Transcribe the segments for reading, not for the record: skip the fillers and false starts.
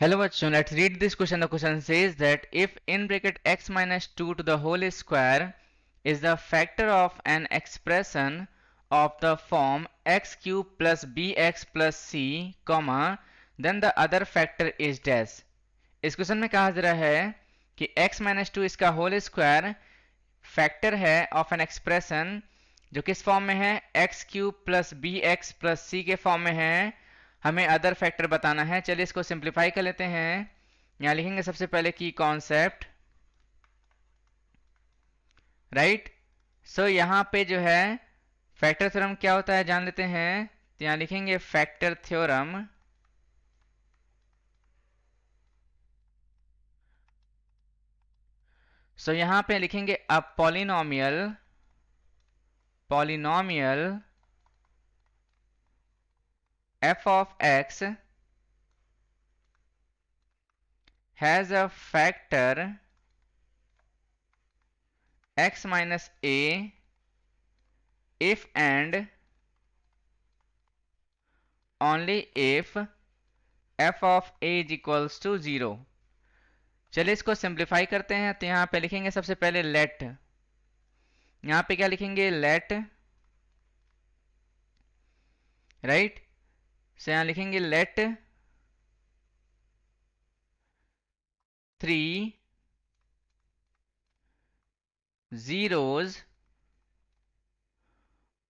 Hello bachon, let's read this question. The question says that if in bracket x minus 2 to the whole square is the factor of an expression of the form x cube plus bx plus c, comma, then the other factor is dash. इस question में कहा जा रहा है कि x minus two इसका whole square factor है of an expression जो किस फॉर्म में है x cube plus B x plus c के फॉर्म में है। हमें अदर फैक्टर बताना है। चलिए इसको सिंप्लीफाई कर लेते हैं। यहाँ लिखेंगे सबसे पहले की कॉन्सेप्ट, राइट। सो यहाँ पे जो है फैक्टर थ्योरम क्या होता है जान लेते हैं। तो यहाँ लिखेंगे फैक्टर थ्योरम। सो यहाँ पे लिखेंगे a polynomial f of x has a factor x minus a if and only if f of a is equals to 0। चलिए इसको सिंप्लीफाई करते हैं। तो यहाँ पे लिखेंगे सबसे पहले लेट, यहाँ पे क्या लिखेंगे लेट, राइट। सो यहाँ लिखेंगे late 3 zeros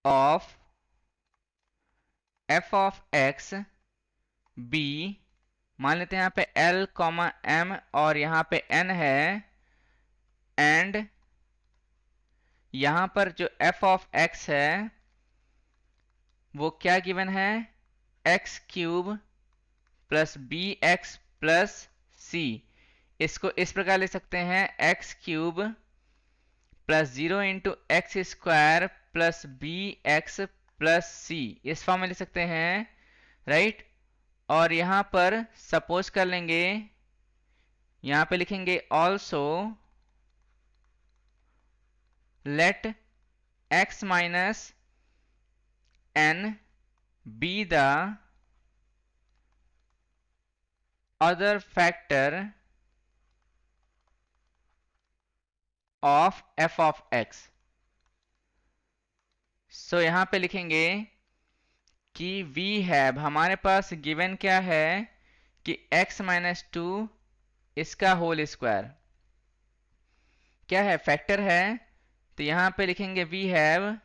of f of x b, मान लेते हैं यहाँ पे l कॉमा m और यहाँ पे n है, एंड यहाँ पर जो f of x है वो क्या गिवन है x cube plus B x plus c. इसको इस प्रकार लिख सकते हैं x cube plus 0 into x square plus B x plus c, इस फॉर्म में लिख सकते हैं, राइट। और यहाँ पर सपोज कर लेंगे, यहाँ पे लिखेंगे also let x minus n be the other factor of f of x। So यहाँ पे लिखेंगे कि वी हैव, हमारे पास गिवन क्या है कि x माइनस टू इसका होल स्क्वायर क्या है फैक्टर है। तो यहाँ पे लिखेंगे we have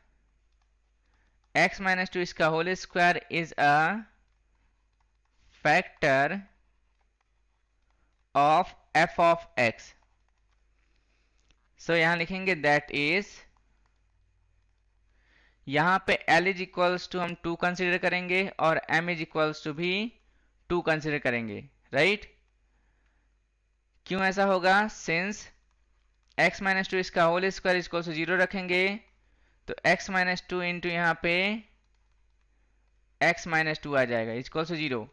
x minus two इसका whole square is a factor of f of x। So यहाँ लिखेंगे दैट इज, यहाँ पे l इज इक्वल्स टू हम 2 कंसिडर करेंगे और m इज इक्वल्स टू भी 2 कंसिडर करेंगे, राइट। क्यों ऐसा होगा, सिंस x माइनस टू इसका whole square is equals to 0 रखेंगे तो x माइनस टू इंटू यहाँ पे x माइनस टू आ जाएगा इज इक्वल्स टू 0।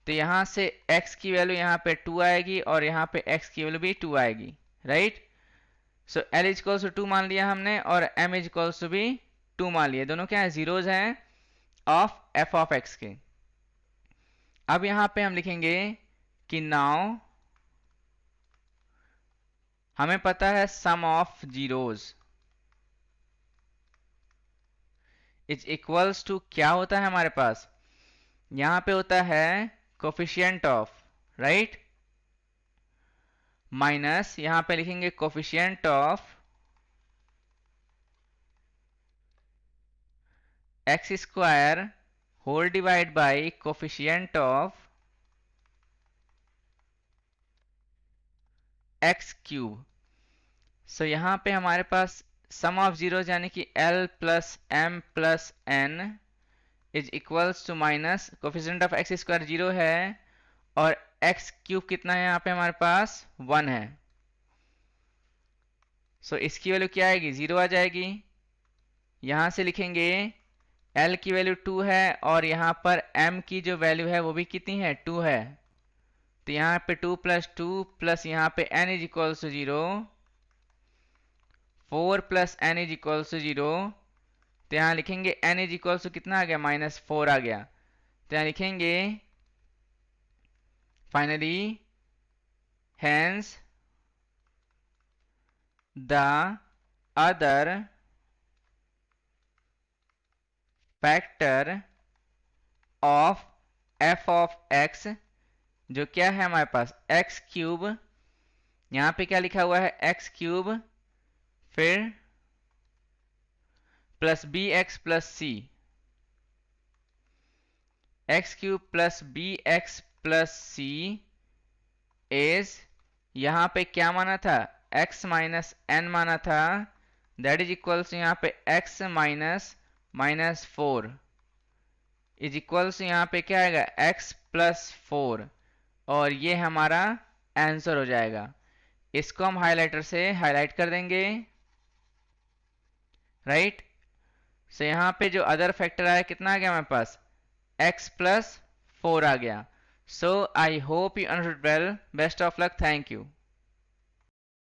तो यहाँ से x की वैल्यू यहाँ पे 2 आएगी और यहाँ पे x की वैल्यू भी 2 आएगी, right. So l is equals to 2 मान लिया हमने और m इज इक्वल्स टू भी 2 मान लिया। दोनों क्या है जीरोज हैं ऑफ f ऑफ x के। अब यहाँ पे हम लिखेंगे कि नाउ हमें पता है sum of zeros is equals to क्या होता है हमारे पास, यहां पे होता है कोफिशिएंट ऑफ, राइट, माइनस यहां पे लिखेंगे coefficient of x square whole divide by coefficient of x cube. So यहां पे हमारे पास सम ऑफ जीरोज यानी कि l plus m plus n is equals to minus coefficient of x square 0 है और एक्स क्यूब कितना है यहाँ पे हमारे पास 1 है। सो इसकी वैल्यू क्या आएगी 0 आ जाएगी। यहाँ से लिखेंगे l की वैल्यू 2 है और यहाँ पर m की जो वैल्यू है वो भी कितनी है 2 है। तो यहाँ पे 2 प्लस 2 प्लस यहाँ पे n is equals to 0, 4 plus n is equals to 0। तो यहाँ लिखेंगे n इज इक्वल्स टू कितना आ गया -4 आ गया। तो यहाँ लिखेंगे finally hence the other factor of f of x, जो क्या है हमारे पास x क्यूब, यहां पे क्या लिखा हुआ है x क्यूब, फिर plus B x plus C, x cube plus B x plus C is, यहां पे क्या माना था x माइनस एन माना था, दैट इज इक्वल्स यहां पे x minus minus 4 is equals यहां पे क्या आएगा x प्लस 4, और ये हमारा आंसर हो जाएगा। इसको हम हाइलाइटर से हाईलाइट कर देंगे, राइट। सो यहां पे जो अदर फैक्टर आया कितना आ गया हमारे पास x प्लस 4 आ गया। So I hope you understood well, best of luck, thank you.